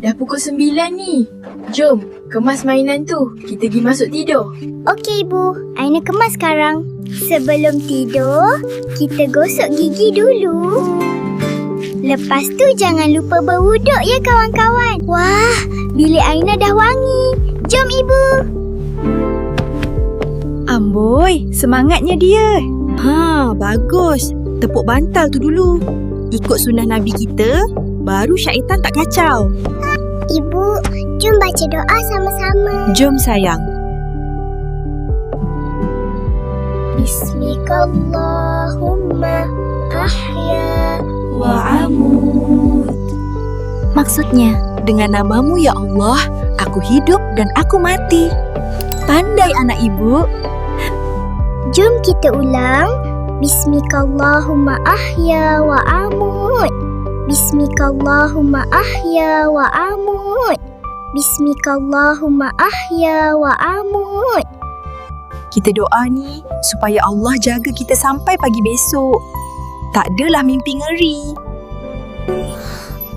dah pukul 9 ni. Jom, kemas mainan tu. Kita pergi masuk tidur. Okey, Ibu. Aina kemas sekarang. Sebelum tidur, kita gosok gigi dulu. Lepas tu jangan lupa berwuduk ya kawan-kawan. Wah, bilik Aina dah wangi. Jom Ibu. Amboi, semangatnya dia. Bagus. Tepuk bantal tu dulu. Ikut sunnah Nabi kita, baru syaitan tak kacau. Ibu, jom baca doa sama-sama. Jom sayang. Bismikallahumma ahya wa amut. Maksudnya, dengan namamu ya Allah, aku hidup dan aku mati. Pandai anak ibu. Jom kita ulang. Bismikallahumma ahya wa amut. Bismikallahumma ahya wa amut. Bismikallahumma ahya wa amut. Kita doa ni supaya Allah jaga kita sampai pagi besok. Tak adalah mimpi ngeri.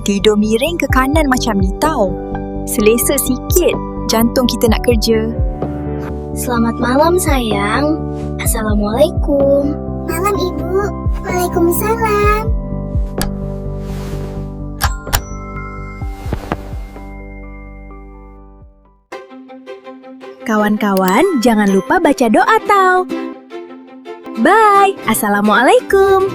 Tidur miring ke kanan macam ni tau. Selesa sikit jantung kita nak kerja. Selamat malam sayang. Assalamualaikum. Malam Ibu. Waalaikumsalam. Kawan-kawan, jangan lupa baca doa tau. Bye. Assalamualaikum.